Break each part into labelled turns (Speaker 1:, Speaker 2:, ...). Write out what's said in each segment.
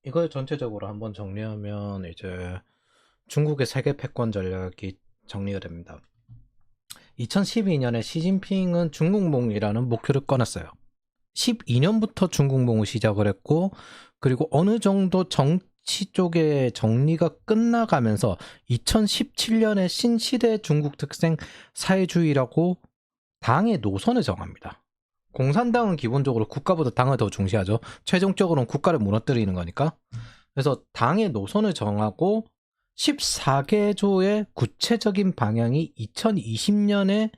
Speaker 1: 이걸 전체적으로 한번 정리하면 이제 중국의 세계 패권 전략이 정리가 됩니다. 2012년에 시진핑은 중국몽이라는 목표를 꺼냈어요. 12년부터 중국몽을 시작을 했고, 그리고 어느 정도 정치 쪽의 정리가 끝나가면서 2017년에 신시대 중국 특색 사회주의라고 당의 노선을 정합니다. 공산당은 기본적으로 국가보다 당을 더 중시하죠. 최종적으로는 국가를 무너뜨리는 거니까. 그래서 당의 노선을 정하고 14개조의 구체적인 방향이 2020년에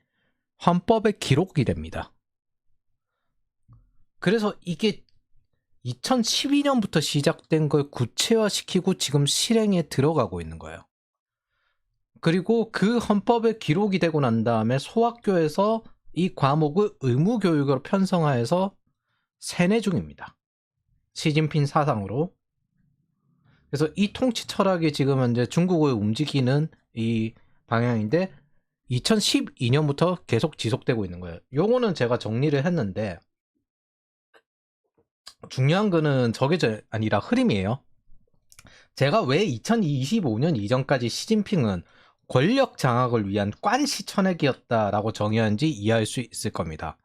Speaker 1: 헌법에 기록이 됩니다. 그래서 이게 2012년부터 시작된 걸 구체화시키고 지금 실행에 들어가고 있는 거예요. 그리고 그 헌법에 기록이 되고 난 다음에 소학교에서 이 과목을 의무교육으로 편성하여서 세뇌 중입니다. 시진핑 사상으로. 그래서 이 통치 철학이 지금 현재 중국을 움직이는 이 방향인데 2012년부터 계속 지속되고 있는 거예요. 요거는 제가 정리를 했는데 중요한 거는 저게 아니라 흐름이에요. 제가 왜 2025년 이전까지 시진핑은 권력 장악을 위한 관시 천액이었다라고 정의하는지 이해할 수 있을 겁니다.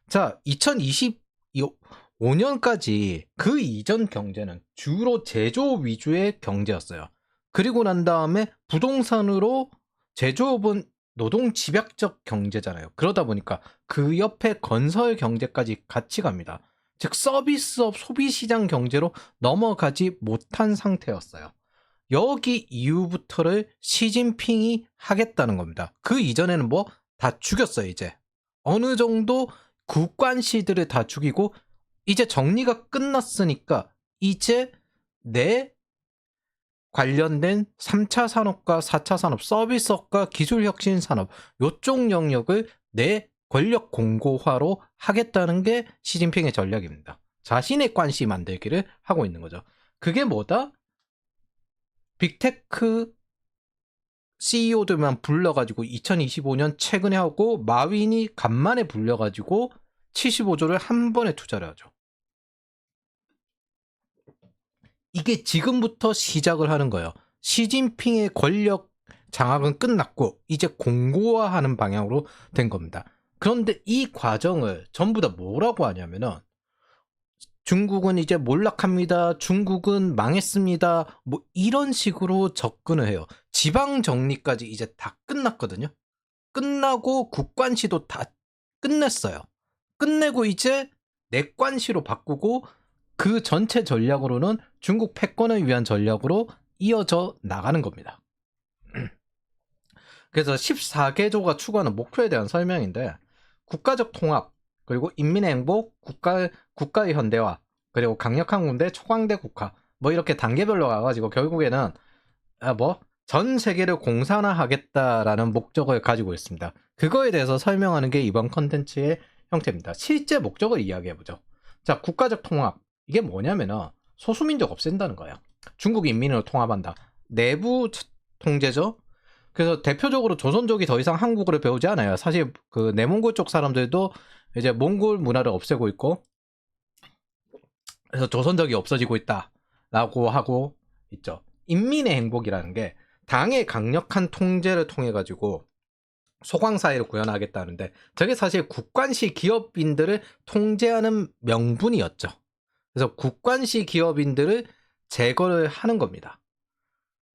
Speaker 1: 자, 2025년까지 그 이전 경제는 주로 제조업 위주의 경제였어요. 그리고 난 다음에 부동산으로 제조업은 노동 집약적 경제잖아요. 그러다 보니까 그 옆에 건설 경제까지 같이 갑니다. 즉 서비스업 소비시장 경제로 넘어가지 못한 상태였어요. 여기 이후부터를 시진핑이 하겠다는 겁니다. 그 이전에는 뭐 다 죽였어요. 이제 어느 정도 국관시들을 다 죽이고 이제 정리가 끝났으니까 이제 내 관련된 3차 산업과 4차 산업, 서비스업과 기술혁신 산업 요쪽 영역을 내 권력 공고화로 하겠다는 게 시진핑의 전략입니다. 자신의 관시 만들기를 하고 있는 거죠. 그게 뭐다? 빅테크 CEO들만 불러가지고 2025년 최근에 하고 마윈이 간만에 불려가지고 75조를 한 번에 투자를 하죠. 이게 지금부터 시작을 하는 거예요. 시진핑의 권력 장악은 끝났고 이제 공고화하는 방향으로 된 겁니다. 그런데 이 과정을 전부 다 뭐라고 하냐면은 중국은 이제 몰락합니다. 중국은 망했습니다. 뭐 이런 식으로 접근을 해요. 지방 정리까지 이제 다 끝났거든요. 끝나고 국관시도 다 끝냈어요. 끝내고 이제 내관시로 바꾸고 그 전체 전략으로는 중국 패권을 위한 전략으로 이어져 나가는 겁니다. 그래서 14개조가 추구하는 목표에 대한 설명인데 국가적 통합, 그리고 인민의 행복, 국가의 현대화, 그리고 강력한 군대, 초강대 국가 뭐 이렇게 단계별로 가가지고 결국에는 전 세계를 공산화하겠다라는 목적을 가지고 있습니다. 그거에 대해서 설명하는 게 이번 컨텐츠의 형태입니다. 실제 목적을 이야기해보죠. 자, 국가적 통합. 이게 뭐냐면은 소수민족 없앤다는 거예요. 중국 인민으로 통합한다. 내부 통제죠. 그래서 대표적으로 조선족이 더 이상 한국어를 배우지 않아요. 사실 그 내몽골 쪽 사람들도 이제 몽골 문화를 없애고 있고, 그래서 조선족이 없어지고 있다라고 하고 있죠. 인민의 행복이라는 게 당의 강력한 통제를 통해 가지고 소강사회를 구현하겠다는데 저게 사실 국관시 기업인들을 통제하는 명분이었죠. 그래서 국관시 기업인들을 제거를 하는 겁니다.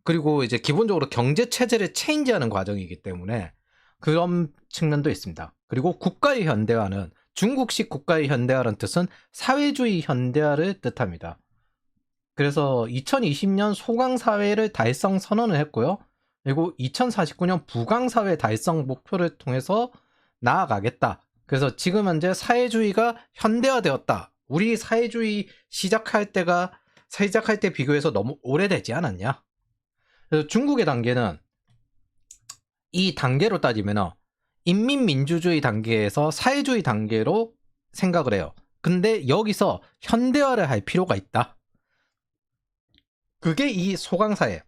Speaker 1: 그리고 이제 기본적으로 경제 체제를 체인지하는 과정이기 때문에 그런 측면도 있습니다. 그리고 국가의 현대화는 중국식 국가의 현대화라는 뜻은 사회주의 현대화를 뜻합니다. 그래서 2020년 소강사회를 달성 선언을 했고요. 그리고 2049년 부강사회 달성 목표를 통해서 나아가겠다. 그래서 지금 현재 사회주의가 현대화되었다. 우리 사회주의 시작할 때 비교해서 너무 오래되지 않았냐? 그래서 중국의 단계는 이 단계로 따지면 인민민주주의 단계에서 사회주의 단계로 생각을 해요. 근데 여기서 현대화를 할 필요가 있다. 그게 이 소강사회,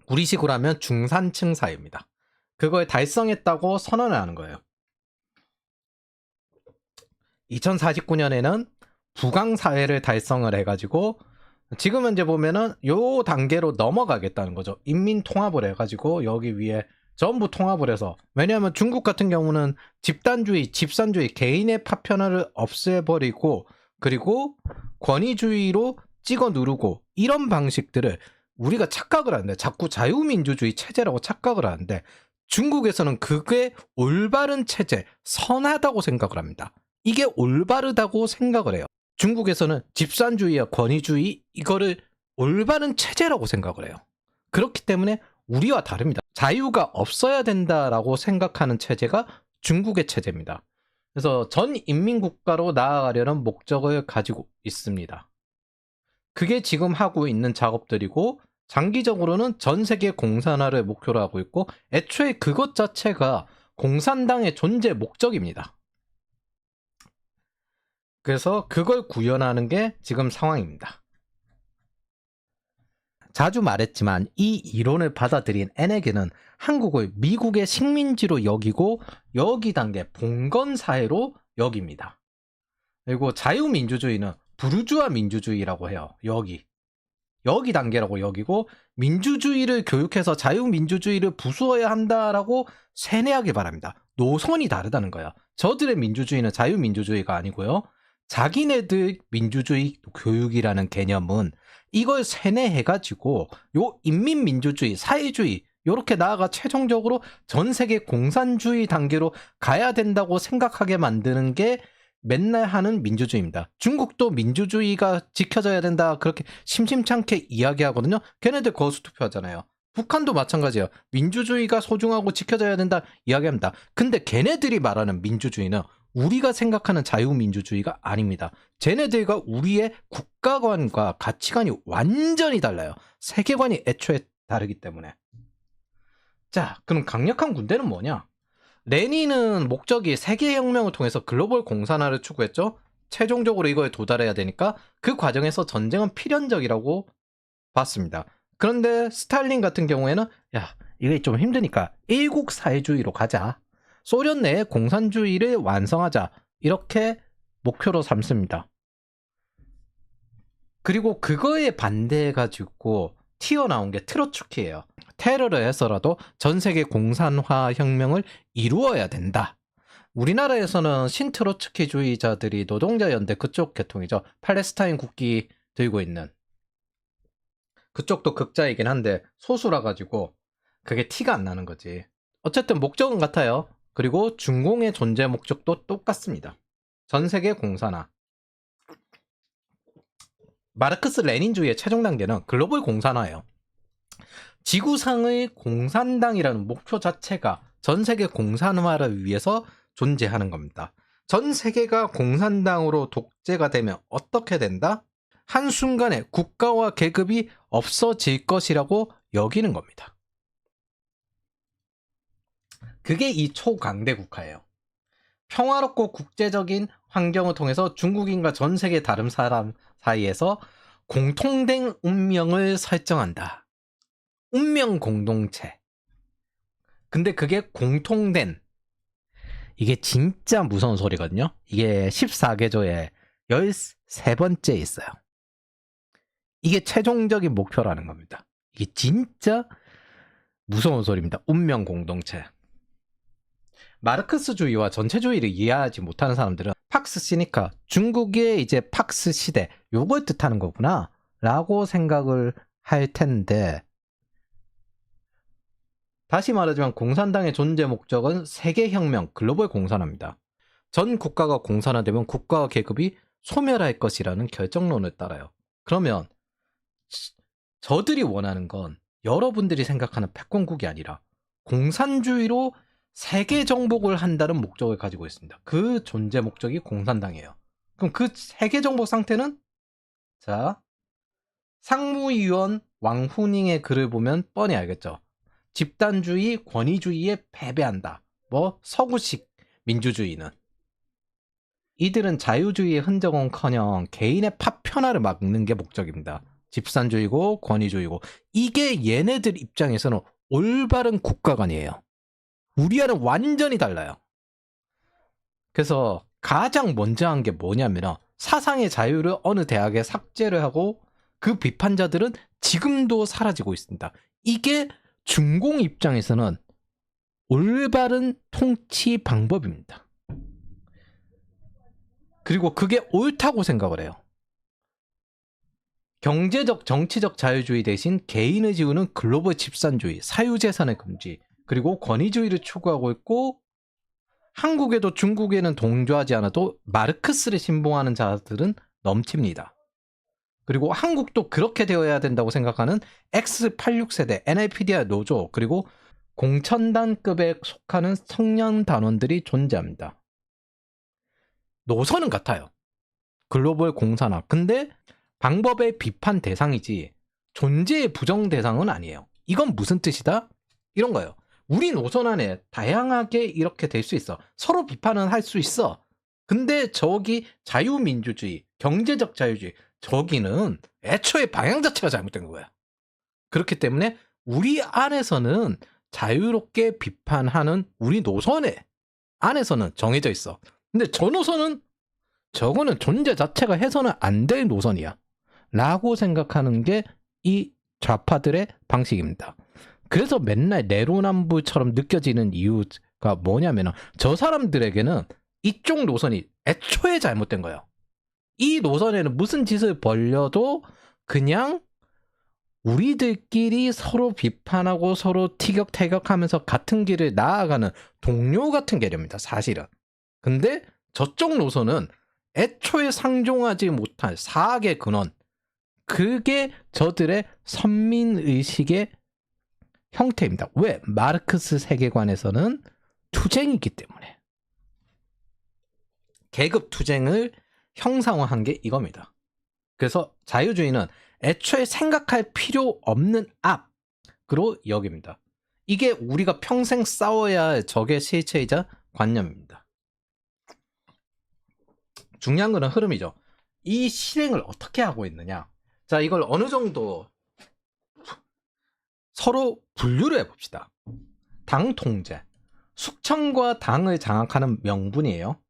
Speaker 1: 우리식으로 하면 중산층 사회입니다. 그걸 달성했다고 선언을 하는 거예요. 2049년에는 부강사회를 달성을 해가지고 지금 현재 보면은 요 단계로 넘어가겠다는 거죠. 인민통합을 해가지고 여기 위에 전부 통합을 해서, 왜냐하면 중국 같은 경우는 집단주의, 집산주의, 개인의 파편화를 없애버리고 그리고 권위주의로 찍어 누르고 이런 방식들을 우리가 착각을 하는데, 자꾸 자유민주주의 체제라고 착각을 하는데, 중국에서는 그게 올바른 체제, 선하다고 생각을 합니다. 이게 올바르다고 생각을 해요. 중국에서는 집산주의와 권위주의, 이거를 올바른 체제라고 생각을 해요. 그렇기 때문에 우리와 다릅니다. 자유가 없어야 된다라고 생각하는 체제가 중국의 체제입니다. 그래서 전 인민국가로 나아가려는 목적을 가지고 있습니다. 그게 지금 하고 있는 작업들이고, 장기적으로는 전 세계 공산화를 목표로 하고 있고, 애초에 그것 자체가 공산당의 존재 목적입니다. 그래서 그걸 구현하는 게 지금 상황입니다. 자주 말했지만 이 이론을 받아들인 N에게는 한국을 미국의 식민지로 여기고 여기 단계 봉건사회로 여깁니다. 그리고 자유민주주의는 부르주아 민주주의라고 해요. 여기 단계라고 여기고, 민주주의를 교육해서 자유민주주의를 부수어야 한다라고 세뇌하길 바랍니다. 노선이 다르다는 거야. 저들의 민주주의는 자유민주주의가 아니고요. 자기네들 민주주의 교육이라는 개념은 이걸 세뇌해가지고 요 인민민주주의, 사회주의 요렇게 나아가 최종적으로 전 세계 공산주의 단계로 가야 된다고 생각하게 만드는 게 맨날 하는 민주주의입니다. 중국도 민주주의가 지켜져야 된다 그렇게 심심찮게 이야기하거든요. 걔네들 거수투표하잖아요. 북한도 마찬가지예요. 민주주의가 소중하고 지켜져야 된다 이야기합니다. 근데 걔네들이 말하는 민주주의는 우리가 생각하는 자유민주주의가 아닙니다. 쟤네들과 우리의 국가관과 가치관이 완전히 달라요. 세계관이 애초에 다르기 때문에. 자, 그럼 강력한 군대는 뭐냐? 레닌은 목적이 세계혁명을 통해서 글로벌 공산화를 추구했죠. 최종적으로 이거에 도달해야 되니까 그 과정에서 전쟁은 필연적이라고 봤습니다. 그런데 스탈린 같은 경우에는 야, 이게 좀 힘드니까 일국 사회주의로 가자. 소련 내에 공산주의를 완성하자. 이렇게 목표로 삼습니다. 그리고 그거에 반대해가지고 튀어나온 게 트로츠키예요. 테러를 해서라도 전 세계 공산화 혁명을 이루어야 된다. 우리나라에서는 신트로츠키주의자들이 노동자 연대 그쪽 계통이죠. 팔레스타인 국기 들고 있는 그쪽도 극자이긴 한데 소수라 가지고 그게 티가 안 나는 거지. 어쨌든 목적은 같아요. 그리고 중공의 존재 목적도 똑같습니다. 전 세계 공산화. 마르크스 레닌주의의 최종 단계는 글로벌 공산화예요. 지구상의 공산당이라는 목표 자체가 전 세계 공산화를 위해서 존재하는 겁니다. 전 세계가 공산당으로 독재가 되면 어떻게 된다? 한순간에 국가와 계급이 없어질 것이라고 여기는 겁니다. 그게 이 초강대 국가예요. 평화롭고 국제적인 환경을 통해서 중국인과 전 세계 다른 사람 사이에서 공통된 운명을 설정한다. 운명 공동체. 근데 그게 공통된, 이게 진짜 무서운 소리거든요. 이게 14개조에 13번째 있어요. 이게 최종적인 목표라는 겁니다. 이게 진짜 무서운 소리입니다. 운명 공동체. 마르크스주의와 전체주의를 이해하지 못하는 사람들은 팍스 시니까 중국의 이제 팍스 시대 요걸 뜻하는 거구나 라고 생각을 할 텐데, 다시 말하지만 공산당의 존재 목적은 세계혁명, 글로벌 공산화입니다. 전 국가가 공산화되면 국가와 계급이 소멸할 것이라는 결정론을 따라요. 그러면 저들이 원하는 건 여러분들이 생각하는 패권국이 아니라 공산주의로 세계 정복을 한다는 목적을 가지고 있습니다. 그 존재 목적이 공산당이에요. 그럼 그 세계 정복 상태는, 자, 상무위원 왕후닝의 글을 보면 뻔히 알겠죠. 집단주의, 권위주의에 패배한다. 뭐 서구식 민주주의는. 이들은 자유주의의 흔적은커녕 개인의 파편화를 막는 게 목적입니다. 집산주의고 권위주의고. 이게 얘네들 입장에서는 올바른 국가관이에요. 우리와는 완전히 달라요. 그래서 가장 먼저 한 게 뭐냐면 사상의 자유를 어느 대학에 삭제를 하고 그 비판자들은 지금도 사라지고 있습니다. 이게 중공 입장에서는 올바른 통치 방법입니다. 그리고 그게 옳다고 생각을 해요. 경제적, 정치적 자유주의 대신 개인의 지위는 글로벌 집산주의, 사유재산의 금지, 그리고 권위주의를 추구하고 있고, 한국에도 중국에는 동조하지 않아도 마르크스를 신봉하는 자들은 넘칩니다. 그리고 한국도 그렇게 되어야 된다고 생각하는 X86세대, NIPDR 노조, 그리고 공천단급에 속하는 청년 단원들이 존재합니다. 노선은 같아요. 글로벌 공산화. 근데 방법의 비판 대상이지 존재의 부정 대상은 아니에요. 이건 무슨 뜻이다? 이런 거예요. 우리 노선 안에 다양하게 이렇게 될 수 있어. 서로 비판은 할 수 있어. 근데 저기 자유민주주의, 경제적 자유주의, 저기는 애초에 방향 자체가 잘못된 거야. 그렇기 때문에 우리 안에서는 자유롭게 비판하는 우리 노선에 안에서는 정해져 있어. 근데 저 노선은 저거는 존재 자체가 해서는 안 될 노선이야. 라고 생각하는 게 이 좌파들의 방식입니다. 그래서 맨날 내로남불처럼 느껴지는 이유가 뭐냐면 저 사람들에게는 이쪽 노선이 애초에 잘못된 거예요. 이 노선에는 무슨 짓을 벌려도 그냥 우리들끼리 서로 비판하고 서로 티격태격하면서 같은 길을 나아가는 동료 같은 개념입니다. 사실은. 근데 저쪽 노선은 애초에 상종하지 못할 사악의 근원, 그게 저들의 선민의식의 형태입니다. 왜? 마르크스 세계관에서는 투쟁이기 때문에. 계급 투쟁을 형상화한 게 이겁니다. 그래서 자유주의는 애초에 생각할 필요 없는 악으로 여깁니다. 이게 우리가 평생 싸워야 할 적의 실체이자 관념입니다. 중요한 거는 흐름이죠. 이 실행을 어떻게 하고 있느냐. 자, 이걸 어느 정도 서로 분류를 해봅시다. 당 통제. 숙청과 당을 장악하는 명분이에요.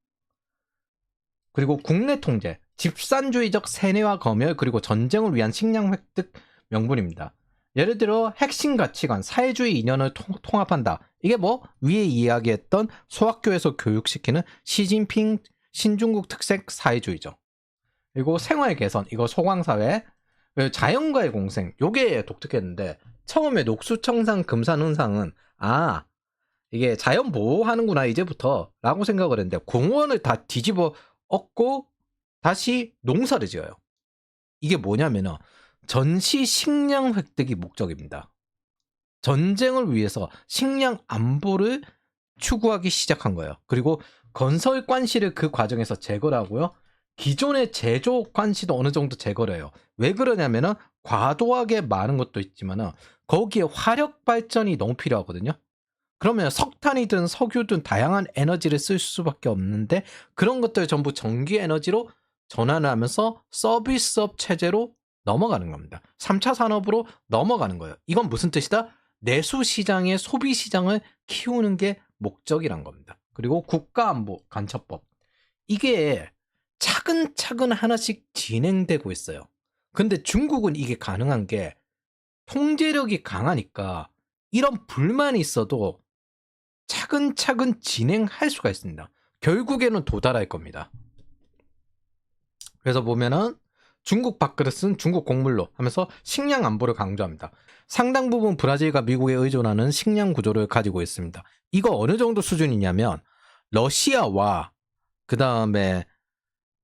Speaker 1: 그리고 국내 통제. 집산주의적 세뇌와 검열, 그리고 전쟁을 위한 식량 획득 명분입니다. 예를 들어 핵심 가치관, 사회주의 이념을 통합한다. 이게 뭐 위에 이야기했던 소학교에서 교육시키는 시진핑 신중국 특색 사회주의죠. 그리고 생활 개선, 이거 소강사회, 자연과의 공생, 요게 독특했는데 처음에 녹수청산 금산훈상은 이게 자연 보호하는구나 이제부터 라고 생각을 했는데 공원을 다 뒤집어 엎고 다시 농사를 지어요. 이게 뭐냐면은 전시 식량 획득이 목적입니다. 전쟁을 위해서 식량 안보를 추구하기 시작한 거예요. 그리고 건설 관시를 그 과정에서 제거를 하고요. 기존의 제조 관시도 어느 정도 제거를 해요. 왜 그러냐면은 과도하게 많은 것도 있지만은 거기에 화력 발전이 너무 필요하거든요. 그러면 석탄이든 석유든 다양한 에너지를 쓸 수밖에 없는데 그런 것들 전부 전기 에너지로 전환을 하면서 서비스업 체제로 넘어가는 겁니다. 3차 산업으로 넘어가는 거예요. 이건 무슨 뜻이다? 내수 시장의 소비 시장을 키우는 게 목적이란 겁니다. 그리고 국가안보 간첩법. 이게 차근차근 하나씩 진행되고 있어요. 근데 중국은 이게 가능한 게 통제력이 강하니까 이런 불만이 있어도 차근차근 진행할 수가 있습니다. 결국에는 도달할 겁니다. 그래서 보면은 중국 밥그릇은 중국 곡물로 하면서 식량 안보를 강조합니다. 상당 부분 브라질과 미국에 의존하는 식량 구조를 가지고 있습니다. 이거 어느 정도 수준이냐면 러시아와 그 다음에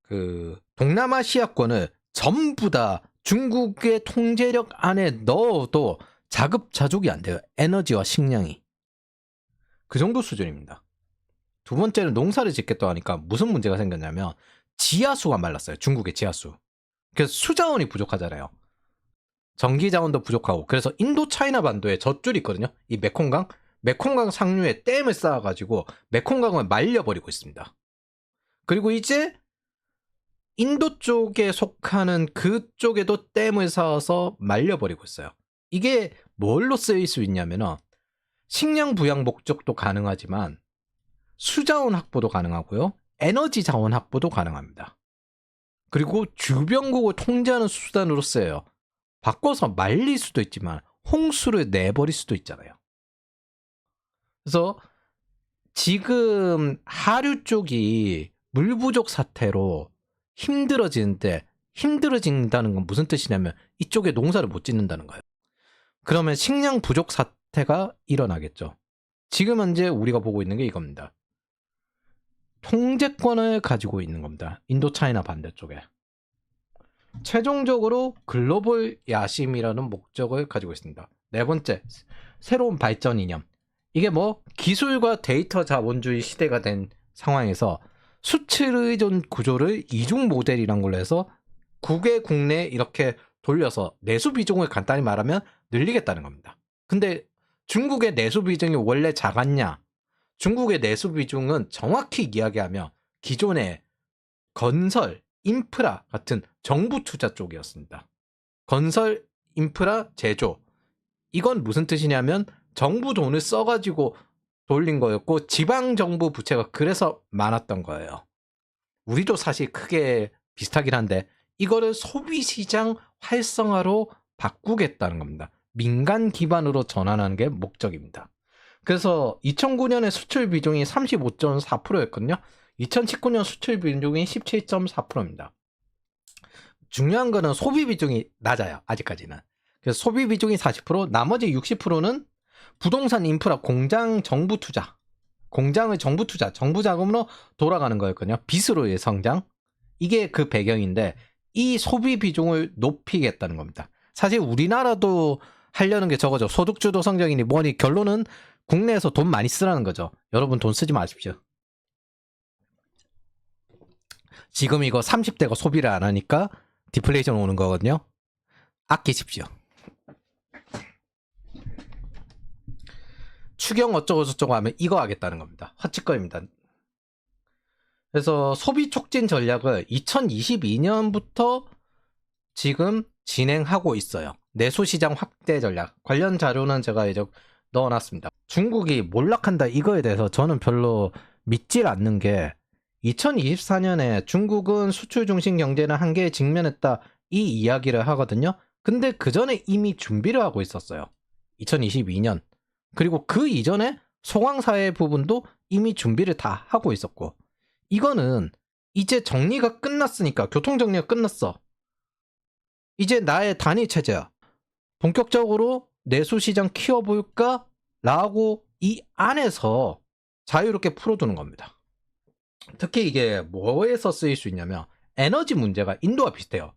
Speaker 1: 그 동남아시아권을 전부 다 중국의 통제력 안에 넣어도 자급자족이 안 돼요. 에너지와 식량이. 그 정도 수준입니다. 두 번째는 농사를 짓겠다고 하니까 무슨 문제가 생겼냐면 지하수가 말랐어요. 중국의 지하수. 그래서 수자원이 부족하잖아요. 전기자원도 부족하고. 그래서 인도 차이나 반도에 젖줄이 있거든요. 이 메콩강. 메콩강 상류에 댐을 쌓아가지고 메콩강을 말려버리고 있습니다. 그리고 이제 인도 쪽에 속하는 그쪽에도 댐을 쌓아서 말려버리고 있어요. 이게 뭘로 쓰일 수 있냐면은 식량 부양 목적도 가능하지만 수자원 확보도 가능하고요. 에너지 자원 확보도 가능합니다. 그리고 주변국을 통제하는 수단으로 쓰여요. 바꿔서 말릴 수도 있지만 홍수를 내버릴 수도 있잖아요. 그래서 지금 하류 쪽이 물 부족 사태로 힘들어진다는 건 무슨 뜻이냐면 이쪽에 농사를 못 짓는다는 거예요. 그러면 식량 부족 사태가 일어나겠죠. 지금 현재 우리가 보고 있는 게 이겁니다. 통제권을 가지고 있는 겁니다. 인도차이나 반대쪽에. 최종적으로 글로벌 야심이라는 목적을 가지고 있습니다. 네 번째, 새로운 발전 이념. 이게 뭐 기술과 데이터 자본주의 시대가 된 상황에서 수출 의존 구조를 이중 모델이란 걸로 해서 국외 국내 이렇게 돌려서 내수 비중을 간단히 말하면 늘리겠다는 겁니다. 근데 중국의 내수 비중이 원래 작았냐? 중국의 내수 비중은 정확히 이야기하면 기존의 건설, 인프라 같은 정부 투자 쪽이었습니다. 건설, 인프라, 제조. 이건 무슨 뜻이냐면 정부 돈을 써가지고 돌린 거였고 지방정부 부채가 그래서 많았던 거예요. 우리도 사실 크게 비슷하긴 한데 이거를 소비시장 활성화로 바꾸겠다는 겁니다. 민간 기반으로 전환하는 게 목적입니다. 그래서 2009년에 수출 비중이 35.4%였거든요. 2019년 수출 비중이 17.4%입니다. 중요한 거는 소비 비중이 낮아요. 아직까지는. 그래서 소비 비중이 40%, 나머지 60%는 부동산 인프라, 공장 정부 투자. 공장의 정부 투자, 정부 자금으로 돌아가는 거였거든요. 빚으로의 성장. 이게 그 배경인데 이 소비 비중을 높이겠다는 겁니다. 사실 우리나라도 하려는 게 저거죠. 소득주도 성장이니 뭐니 결론은 국내에서 돈 많이 쓰라는 거죠. 여러분 돈 쓰지 마십시오. 지금 이거 30대가 소비를 안 하니까 디플레이션 오는 거거든요. 아끼십시오. 추경 어쩌고 저쩌고 하면 이거 하겠다는 겁니다. 헛짓거리입니다. 그래서 소비 촉진 전략을 2022년부터 지금 진행하고 있어요. 내수시장 확대 전략. 관련 자료는 제가 이제 넣어놨습니다. 중국이 몰락한다 이거에 대해서 저는 별로 믿질 않는 게 2024년에 중국은 수출 중심 경제는 한계에 직면했다 이 이야기를 하거든요. 근데 그 전에 이미 준비를 하고 있었어요. 2022년. 그리고 그 이전에 소강사회 부분도 이미 준비를 다 하고 있었고 이거는 이제 정리가 끝났으니까 교통정리가 끝났어. 이제 나의 단일 체제야. 본격적으로 내수시장 키워볼까? 라고 이 안에서 자유롭게 풀어두는 겁니다. 특히 이게 뭐에서 쓰일 수 있냐면 에너지 문제가 인도와 비슷해요.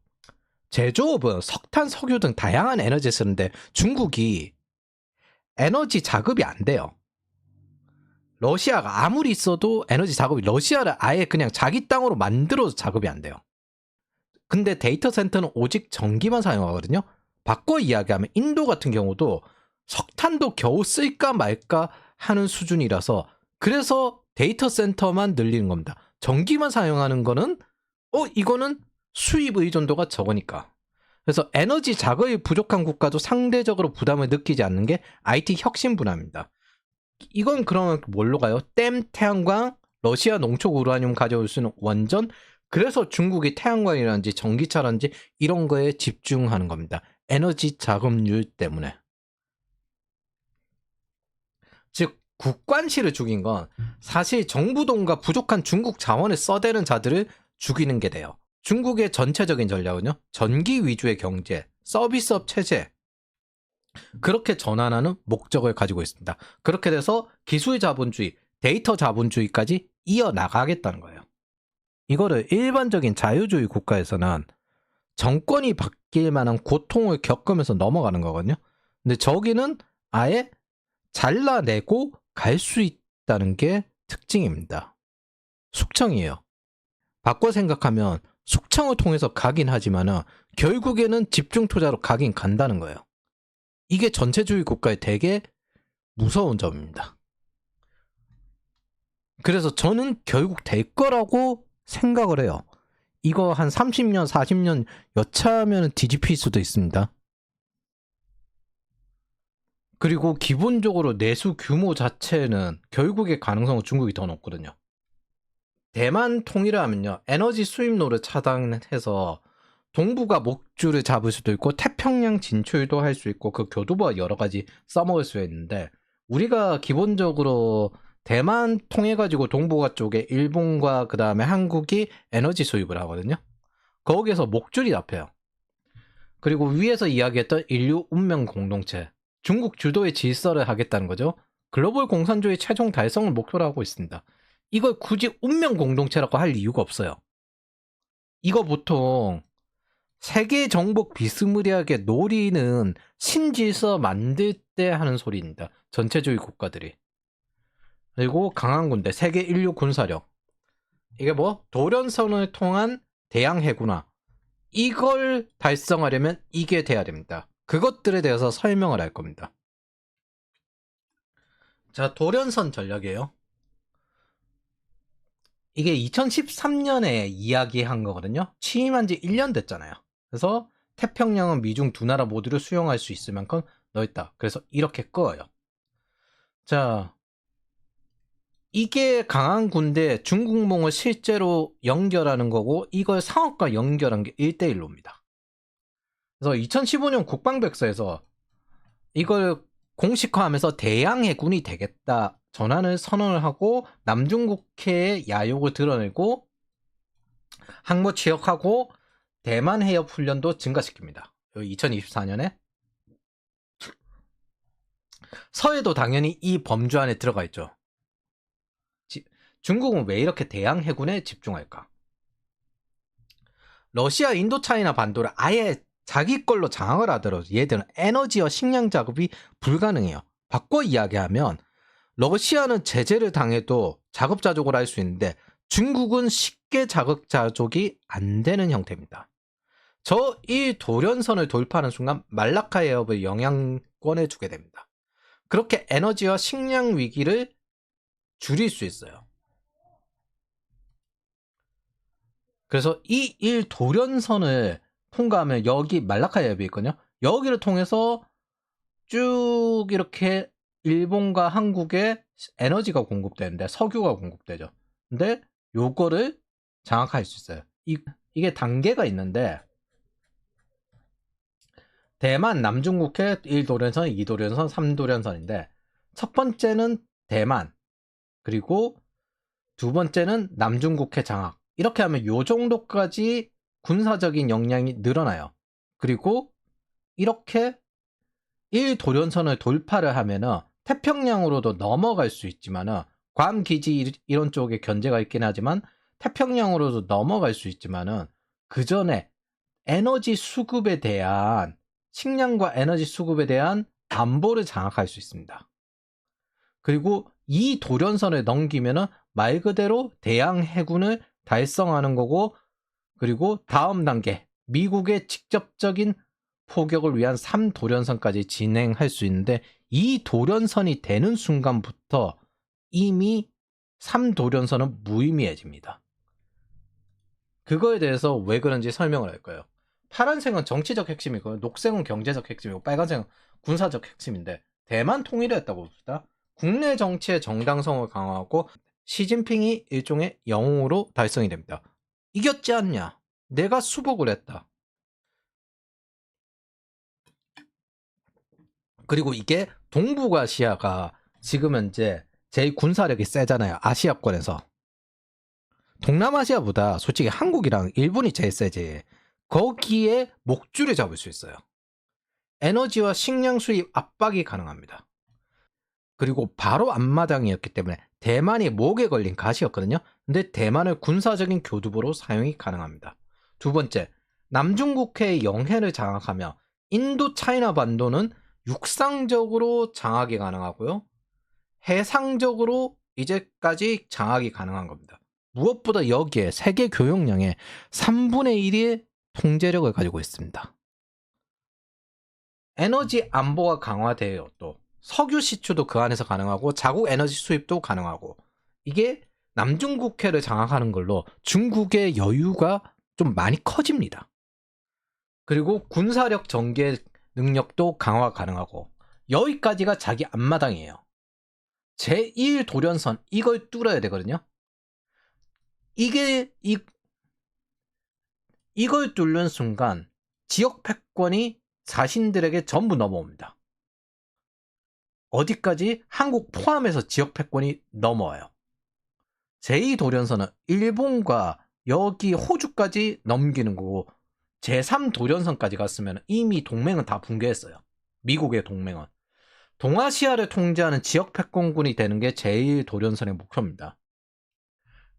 Speaker 1: 제조업은 석탄, 석유 등 다양한 에너지 쓰는데 중국이 에너지 자급이 안 돼요. 러시아가 아무리 있어도 에너지 자급이 러시아를 아예 그냥 자기 땅으로 만들어서 자급이 안 돼요. 근데 데이터 센터는 오직 전기만 사용하거든요. 바꿔 이야기하면 인도 같은 경우도 석탄도 겨우 쓸까 말까 하는 수준이라서 그래서 데이터 센터만 늘리는 겁니다. 전기만 사용하는 거는 이거는 수입 의존도가 적으니까. 그래서 에너지 자급이 부족한 국가도 상대적으로 부담을 느끼지 않는 게 IT 혁신 분야입니다. 이건 그러면 뭘로 가요? 댐, 태양광, 러시아 농축 우라늄 가져올 수 있는 원전. 그래서 중국이 태양광이라든지 전기차라든지 이런 거에 집중하는 겁니다. 에너지 자급률 때문에. 즉 국관시를 죽인 건 사실 정부 돈과 부족한 중국 자원을 써대는 자들을 죽이는 게 돼요. 중국의 전체적인 전략은요. 전기 위주의 경제, 서비스업 체제 그렇게 전환하는 목적을 가지고 있습니다. 그렇게 돼서 기술 자본주의, 데이터 자본주의까지 이어나가겠다는 거예요. 이거를 일반적인 자유주의 국가에서는 정권이 바뀔 만한 고통을 겪으면서 넘어가는 거거든요. 근데 저기는 아예 잘라내고 갈 수 있다는 게 특징입니다. 숙청이에요. 바꿔 생각하면 숙청을 통해서 가긴 하지만은 결국에는 집중 투자로 가긴 간다는 거예요. 이게 전체주의 국가의 되게 무서운 점입니다. 그래서 저는 결국 될 거라고 생각을 해요. 이거 한 30년, 40년 여차하면 뒤집힐 수도 있습니다. 그리고 기본적으로 내수 규모 자체는 결국의 가능성은 중국이 더 높거든요. 대만 통일을 하면요. 에너지 수입로를 차단해서 동부가 목줄을 잡을 수도 있고 태평양 진출도 할 수 있고 그 교두보가 여러 가지 써먹을 수 있는데 우리가 기본적으로 대만 통해 가지고 동북아 쪽에 일본과 그 다음에 한국이 에너지 수입을 하거든요. 거기에서 목줄이 잡혀요. 그리고 위에서 이야기했던 인류 운명 공동체, 중국 주도의 질서를 하겠다는 거죠. 글로벌 공산주의 최종 달성을 목표로 하고 있습니다. 이걸 굳이 운명 공동체라고 할 이유가 없어요. 이거 보통 세계 정복 비스무리하게 노리는 신질서 만들 때 하는 소리입니다. 전체주의 국가들이. 그리고 강한 군대, 세계 인류 군사력. 이게 뭐 도련선을 통한 대양 해군화. 이걸 달성하려면 이게 돼야 됩니다. 그것들에 대해서 설명을 할 겁니다. 자, 도련선 전략이에요. 이게 2013년에 이야기한 거거든요. 취임한 지 1년 됐잖아요. 그래서 태평양은 미중 두 나라 모두를 수용할 수 있을 만큼 넓다. 그래서 이렇게 꺼요. 자, 이게 강한 군대 중국몽을 실제로 연결하는 거고 이걸 상업과 연결한 게 1대1로입니다. 그래서 2015년 국방백서에서 이걸 공식화하면서 대양해군이 되겠다 전환을 선언을 하고 남중국해의 야욕을 드러내고 항모 취역하고 대만 해협 훈련도 증가시킵니다. 2024년에 서해도 당연히 이 범주 안에 들어가 있죠. 중국은 왜 이렇게 대양 해군에 집중할까? 러시아 인도차이나 반도를 아예 자기 걸로 장악을 하더라도 얘들은 에너지와 식량 작업이 불가능해요. 바꿔 이야기하면 러시아는 제재를 당해도 자급자족을 할 수 있는데 중국은 쉽게 자급자족이 안 되는 형태입니다. 저 이 도련선을 돌파하는 순간 말라카 해협을 영향권에 주게 됩니다. 그렇게 에너지와 식량 위기를 줄일 수 있어요. 그래서 이 1도련선을 통과하면 여기 말라카 해협이 있거든요. 여기를 통해서 쭉 이렇게 일본과 한국에 에너지가 공급되는데 석유가 공급되죠. 근데 요거를 장악할 수 있어요. 이게 단계가 있는데 대만 남중국해 1도련선, 2도련선, 3도련선인데 첫 번째는 대만 그리고 두 번째는 남중국해 장악. 이렇게 하면 요 정도까지 군사적인 역량이 늘어나요. 그리고 이렇게 1도련선을 돌파를 하면은 태평양으로도 넘어갈 수 있지만은 괌 기지 이런 쪽에 견제가 있긴 하지만 태평양으로도 넘어갈 수 있지만은 그 전에 에너지 수급에 대한 식량과 에너지 수급에 대한 안보를 장악할 수 있습니다. 그리고 이 도련선을 넘기면은 말 그대로 대양 해군을 달성하는 거고 그리고 다음 단계 미국의 직접적인 포격을 위한 3도련선까지 진행할 수 있는데 이 도련선이 되는 순간부터 이미 3도련선은 무의미해집니다. 그거에 대해서 왜 그런지 설명을 할 거예요. 파란색은 정치적 핵심이고 녹색은 경제적 핵심이고 빨간색은 군사적 핵심인데 대만 통일을 했다고 봅시다. 국내 정치의 정당성을 강화하고 시진핑이 일종의 영웅으로 달성이 됩니다. 이겼지 않냐? 내가 수복을 했다. 그리고 이게 동북아시아가 지금 현재 제일 군사력이 세잖아요. 아시아권에서. 동남아시아보다 솔직히 한국이랑 일본이 제일 세지. 거기에 목줄을 잡을 수 있어요. 에너지와 식량 수입 압박이 가능합니다. 그리고 바로 앞마당이었기 때문에 대만이 목에 걸린 가시였거든요. 근데 대만을 군사적인 교두보로 사용이 가능합니다. 두 번째, 남중국해의 영해를 장악하며 인도 차이나 반도는 육상적으로 장악이 가능하고요. 해상적으로 이제까지 장악이 가능한 겁니다. 무엇보다 여기에 세계 교역량의 3분의 1의 통제력을 가지고 있습니다. 에너지 안보가 강화돼요. 또 석유 시추도 그 안에서 가능하고 자국 에너지 수입도 가능하고 이게 남중국해를 장악하는 걸로 중국의 여유가 좀 많이 커집니다. 그리고 군사력 전개 능력도 강화 가능하고 여기까지가 자기 앞마당이에요. 제1도련선 이걸 뚫어야 되거든요. 이게 이걸 뚫는 순간 지역 패권이 자신들에게 전부 넘어옵니다. 어디까지? 한국 포함해서 지역 패권이 넘어와요. 제2도련선은 일본과 여기 호주까지 넘기는 거고 제3도련선까지 갔으면 이미 동맹은 다 붕괴했어요. 미국의 동맹은. 동아시아를 통제하는 지역 패권군이 되는 게 제1도련선의 목표입니다.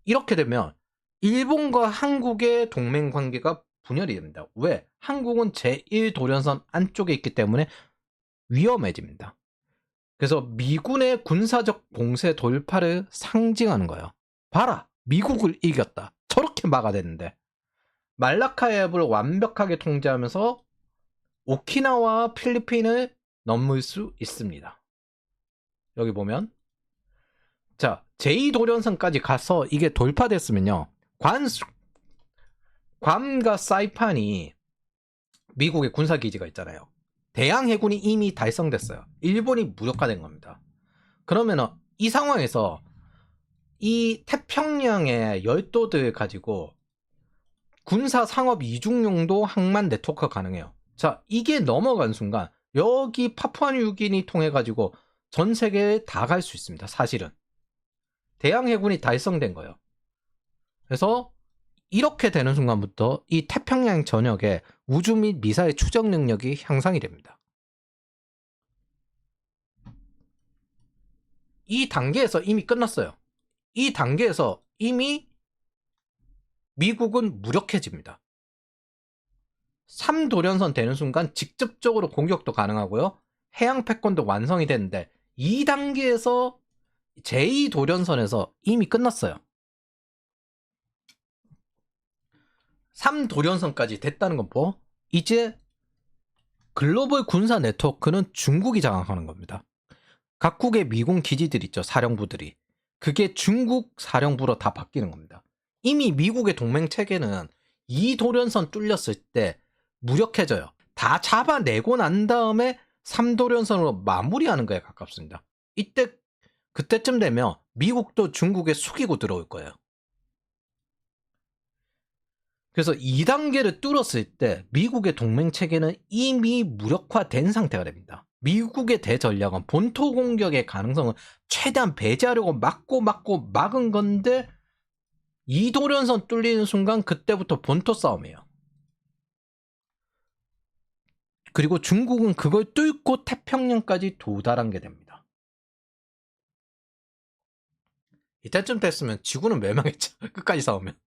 Speaker 1: 이렇게 되면 일본과 한국의 동맹 관계가 분열이 됩니다. 왜? 한국은 제1도련선 안쪽에 있기 때문에 위험해집니다. 그래서 미군의 군사적 봉쇄 돌파를 상징하는 거예요. 봐라! 미국을 이겼다. 저렇게 막아냈는데. 말라카해협을 완벽하게 통제하면서 오키나와와 필리핀을 넘을 수 있습니다. 여기 보면 자, 제2도련선까지 가서 이게 돌파됐으면요. 괌과 사이판이 미국의 군사기지가 있잖아요. 대양 해군이 이미 달성됐어요. 일본이 무력화된 겁니다. 그러면 이 상황에서 이 태평양의 열도들 가지고 군사 상업 이중용도 항만 네트워크가 가능해요. 자, 이게 넘어간 순간 여기 파푸아뉴기니 통해 가지고 전 세계에 다 갈 수 있습니다. 사실은 대양 해군이 달성된 거예요. 그래서 이렇게 되는 순간부터 이 태평양 전역에 우주 및 미사일 추적 능력이 향상이 됩니다. 이 단계에서 이미 끝났어요. 이 단계에서 이미 미국은 무력해집니다. 3도련선 되는 순간 직접적으로 공격도 가능하고요. 해양 패권도 완성이 되는데 이 단계에서 제2도련선에서 이미 끝났어요. 3도련선까지 됐다는 건 뭐? 이제 글로벌 군사 네트워크는 중국이 장악하는 겁니다. 각국의 미군 기지들 있죠. 사령부들이. 그게 중국 사령부로 다 바뀌는 겁니다. 이미 미국의 동맹 체계는 2도련선 뚫렸을 때 무력해져요. 다 잡아내고 난 다음에 3도련선으로 마무리하는 거에 가깝습니다. 그때쯤 되면 미국도 중국에 숙이고 들어올 거예요. 그래서 2단계를 뚫었을 때 미국의 동맹 체계는 이미 무력화된 상태가 됩니다. 미국의 대전략은 본토 공격의 가능성을 최대한 배제하려고 막은 건데 2도련선 뚫리는 순간 그때부터 본토 싸움이에요. 그리고 중국은 그걸 뚫고 태평양까지 도달한 게 됩니다. 이때쯤 됐으면 지구는 멸망했죠. 끝까지 싸우면.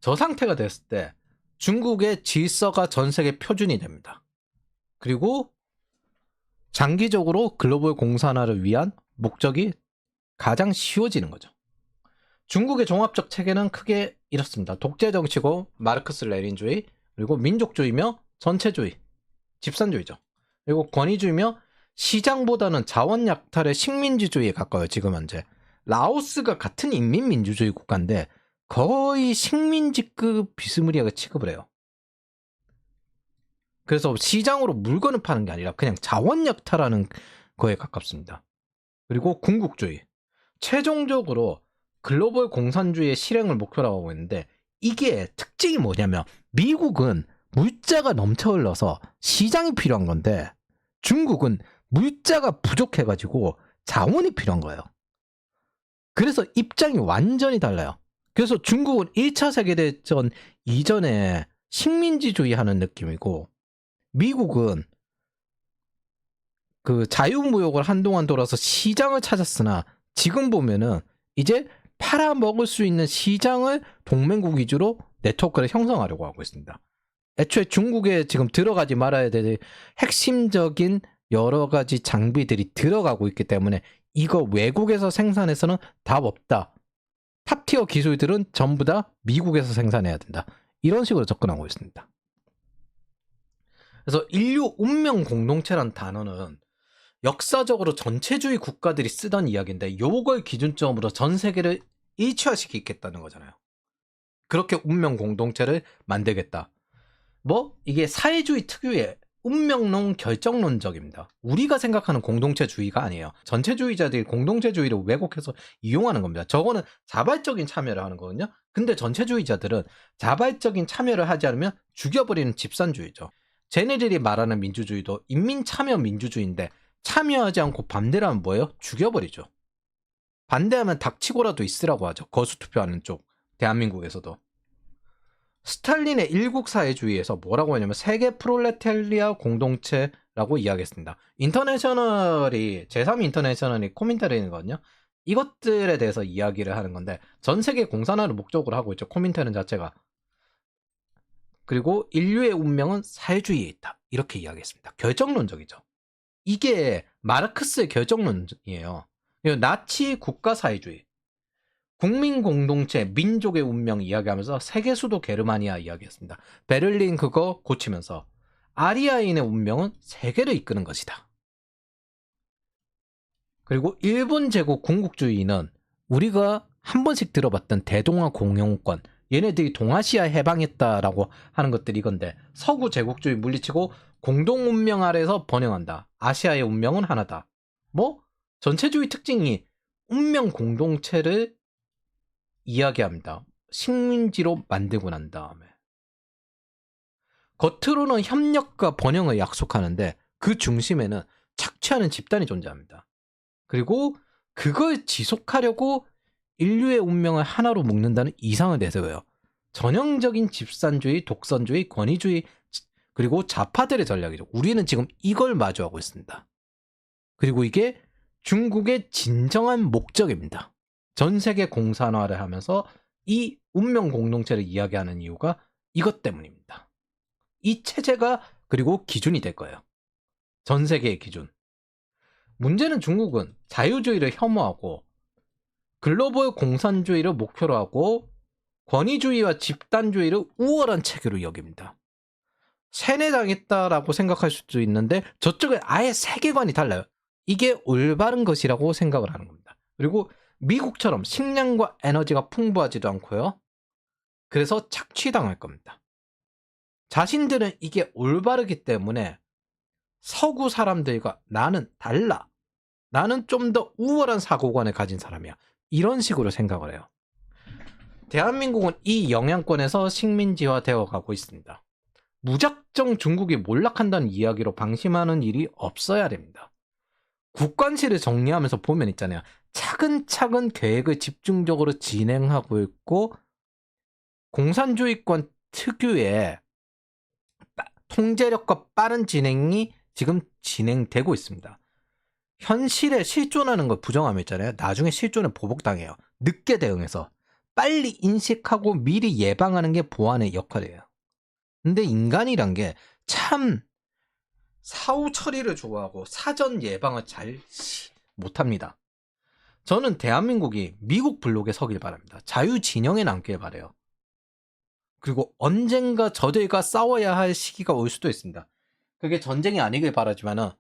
Speaker 1: 저 상태가 됐을 때 중국의 질서가 전 세계 표준이 됩니다. 그리고 장기적으로 글로벌 공산화를 위한 목적이 가장 쉬워지는 거죠. 중국의 종합적 체계는 크게 이렇습니다. 독재 정치고 마르크스 레닌주의, 그리고 민족주의며 전체주의, 집산주의죠. 그리고 권위주의며 시장보다는 자원 약탈의 식민지주의에 가까워요. 지금 현재 라오스가 같은 인민민주주의 국가인데 거의 식민지급 비스무리하게 취급을 해요. 그래서 시장으로 물건을 파는 게 아니라 그냥 자원 약탈하는 거에 가깝습니다. 그리고 군국주의. 최종적으로 글로벌 공산주의의 실행을 목표로 하고 있는데 이게 특징이 뭐냐면 미국은 물자가 넘쳐 흘러서 시장이 필요한 건데 중국은 물자가 부족해가지고 자원이 필요한 거예요. 그래서 입장이 완전히 달라요. 그래서 중국은 1차 세계대전 이전에 식민지주의 하는 느낌이고 미국은 그 자유무역을 한동안 돌아서 시장을 찾았으나 지금 보면은 이제 팔아먹을 수 있는 시장을 동맹국 위주로 네트워크를 형성하려고 하고 있습니다. 애초에 중국에 지금 들어가지 말아야 될 핵심적인 여러 가지 장비들이 들어가고 있기 때문에 이거 외국에서 생산해서는 답 없다. 탑티어 기술들은 전부 다 미국에서 생산해야 된다. 이런 식으로 접근하고 있습니다. 그래서 인류 운명 공동체란 단어는 역사적으로 전체주의 국가들이 쓰던 이야기인데 요걸 기준점으로 전 세계를 일치화시키겠다는 거잖아요. 그렇게 운명 공동체를 만들겠다. 뭐 이게 사회주의 특유의 운명론 결정론적입니다. 우리가 생각하는 공동체주의가 아니에요. 전체주의자들이 공동체주의를 왜곡해서 이용하는 겁니다. 저거는 자발적인 참여를 하는 거거든요. 근데 전체주의자들은 자발적인 참여를 하지 않으면 죽여버리는 집산주의죠. 쟤네들이 말하는 민주주의도 인민참여 민주주의인데 참여하지 않고 반대를 하면 뭐예요? 죽여버리죠. 반대하면 닥치고라도 있으라고 하죠. 거수투표하는 쪽. 대한민국에서도. 스탈린의 일국사회주의에서 뭐라고 하냐면 세계 프롤레타리아 공동체라고 이야기했습니다. 인터내셔널이 제3인터내셔널이 코민테른이거든요. 이것들에 대해서 이야기를 하는 건데 전 세계 공산화를 목적으로 하고 있죠. 코민테른 자체가. 그리고 인류의 운명은 사회주의에 있다. 이렇게 이야기했습니다. 결정론적이죠. 이게 마르크스의 결정론이에요. 나치 국가사회주의. 국민 공동체, 민족의 운명 이야기하면서 세계 수도 게르마니아 이야기했습니다. 베를린 그거 고치면서 아리아인의 운명은 세계를 이끄는 것이다. 그리고 일본 제국 군국주의는 우리가 한 번씩 들어봤던 대동아 공영권, 얘네들이 동아시아 해방했다라고 하는 것들이 이건데 서구 제국주의 물리치고 공동 운명 아래에서 번영한다. 아시아의 운명은 하나다. 뭐 전체주의 특징이 운명 공동체를 이야기합니다. 식민지로 만들고 난 다음에 겉으로는 협력과 번영을 약속하는데 그 중심에는 착취하는 집단이 존재합니다. 그리고 그걸 지속하려고 인류의 운명을 하나로 묶는다는 이상을 내세워요. 전형적인 집산주의, 독선주의, 권위주의 그리고 좌파들의 전략이죠. 우리는 지금 이걸 마주하고 있습니다. 그리고 이게 중국의 진정한 목적입니다. 전 세계 공산화를 하면서 이 운명 공동체를 이야기하는 이유가 이것 때문입니다. 이 체제가 그리고 기준이 될 거예요. 전 세계의 기준. 문제는 중국은 자유주의를 혐오하고 글로벌 공산주의를 목표로 하고 권위주의와 집단주의를 우월한 체계로 여깁니다. 세뇌당했다라고 생각할 수도 있는데 저쪽은 아예 세계관이 달라요. 이게 올바른 것이라고 생각을 하는 겁니다. 그리고 미국처럼 식량과 에너지가 풍부하지도 않고요. 그래서 착취당할 겁니다. 자신들은 이게 올바르기 때문에 서구 사람들과 나는 달라. 나는 좀 더 우월한 사고관을 가진 사람이야. 이런 식으로 생각을 해요. 대한민국은 이 영향권에서 식민지화 되어 가고 있습니다. 무작정 중국이 몰락한다는 이야기로 방심하는 일이 없어야 됩니다. 국관시를 정리하면서 보면 있잖아요. 차근차근 계획을 집중적으로 진행하고 있고 공산주의권 특유의 통제력과 빠른 진행이 지금 진행되고 있습니다. 현실에 실존하는 걸 부정하면 있잖아요. 나중에 실존에 보복당해요. 늦게 대응해서 빨리 인식하고 미리 예방하는 게 보안의 역할이에요. 근데 인간이란 게 참 사후 처리를 좋아하고 사전 예방을 잘 못합니다. 저는 대한민국이 미국 블록에 서길 바랍니다. 자유 진영에 남길 바라요. 그리고 언젠가 저들과 싸워야 할 시기가 올 수도 있습니다. 그게 전쟁이 아니길 바라지만은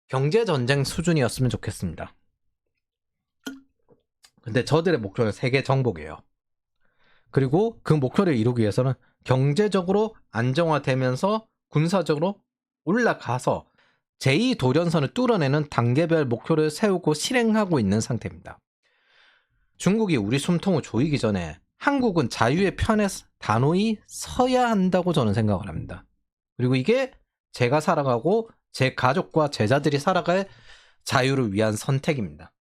Speaker 1: 경제전쟁 수준이었으면 좋겠습니다. 근데 저들의 목표는 세계 정복이에요. 그리고 그 목표를 이루기 위해서는 경제적으로 안정화되면서 군사적으로 올라가서 제2도련선을 뚫어내는 단계별 목표를 세우고 실행하고 있는 상태입니다. 중국이 우리 숨통을 조이기 전에 한국은 자유의 편에 단호히 서야 한다고 저는 생각을 합니다. 그리고 이게 제가 살아가고 제 가족과 제자들이 살아갈 자유를 위한 선택입니다.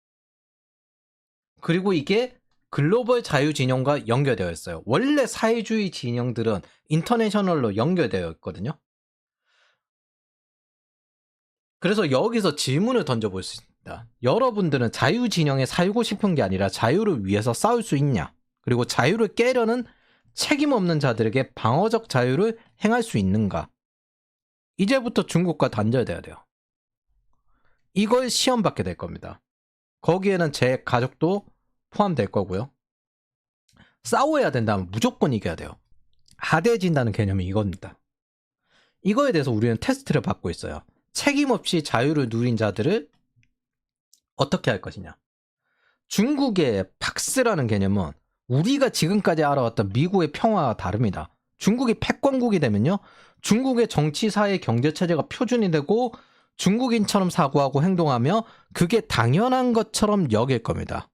Speaker 1: 그리고 이게 글로벌 자유 진영과 연결되어 있어요. 원래 사회주의 진영들은 인터내셔널로 연결되어 있거든요. 그래서 여기서 질문을 던져볼 수 있습니다. 여러분들은 자유 진영에 살고 싶은 게 아니라 자유를 위해서 싸울 수 있냐? 그리고 자유를 깨려는 책임 없는 자들에게 방어적 자유를 행할 수 있는가? 이제부터 중국과 단절돼야 돼요. 이걸 시험받게 될 겁니다. 거기에는 제 가족도 포함될 거고요. 싸워야 된다면 무조건 이겨야 돼요. 하대해진다는 개념이 이겁니다. 이거에 대해서 우리는 테스트를 받고 있어요. 책임 없이 자유를 누린 자들을 어떻게 할 것이냐. 중국의 팍스라는 개념은 우리가 지금까지 알아왔던 미국의 평화와 다릅니다. 중국이 패권국이 되면요. 중국의 정치, 사회, 경제 체제가 표준이 되고 중국인처럼 사고하고 행동하며 그게 당연한 것처럼 여길 겁니다.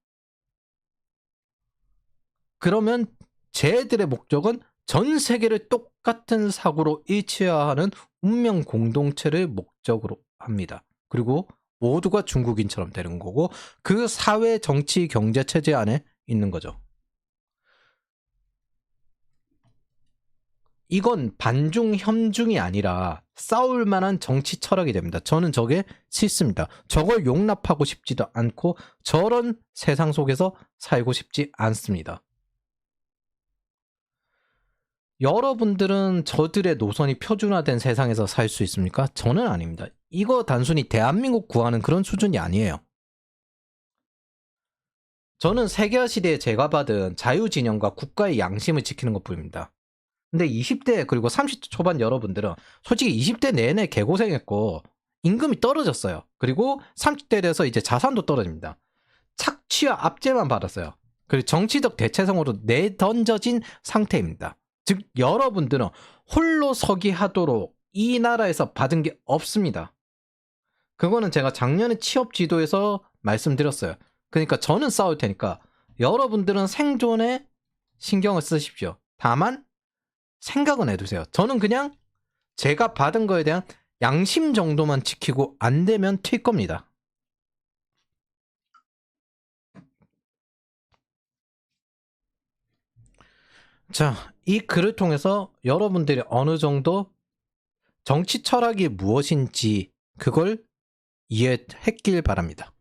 Speaker 1: 그러면 쟤들의 목적은 전 세계를 똑같은 사고로 일치화하는 운명 공동체를 목적으로 합니다. 그리고 모두가 중국인처럼 되는 거고 그 사회, 정치, 경제 체제 안에 있는 거죠. 이건 반중, 협중이 아니라 싸울 만한 정치 철학이 됩니다. 저는 저게 싫습니다. 저걸 용납하고 싶지도 않고 저런 세상 속에서 살고 싶지 않습니다. 여러분들은 저들의 노선이 표준화된 세상에서 살 수 있습니까? 저는 아닙니다. 이거 단순히 대한민국 구하는 그런 수준이 아니에요. 저는 세계화 시대에 제가 받은 자유진영과 국가의 양심을 지키는 것뿐입니다. 근데 20대 그리고 30대 초반 여러분들은 솔직히 20대 내내 개고생했고 임금이 떨어졌어요. 그리고 30대 돼서 이제 자산도 떨어집니다. 착취와 압제만 받았어요. 그리고 정치적 대체성으로 내던져진 상태입니다. 즉 여러분들은 홀로 서기 하도록 이 나라에서 받은 게 없습니다. 그거는 제가 작년에 취업 지도에서 말씀드렸어요. 그러니까 저는 싸울 테니까 여러분들은 생존에 신경을 쓰십시오. 다만 생각은 해두세요. 저는 그냥 제가 받은 거에 대한 양심 정도만 지키고 안 되면 튈 겁니다. 자, 이 글을 통해서 여러분들이 어느 정도 정치 철학이 무엇인지 그걸 이해했길 바랍니다.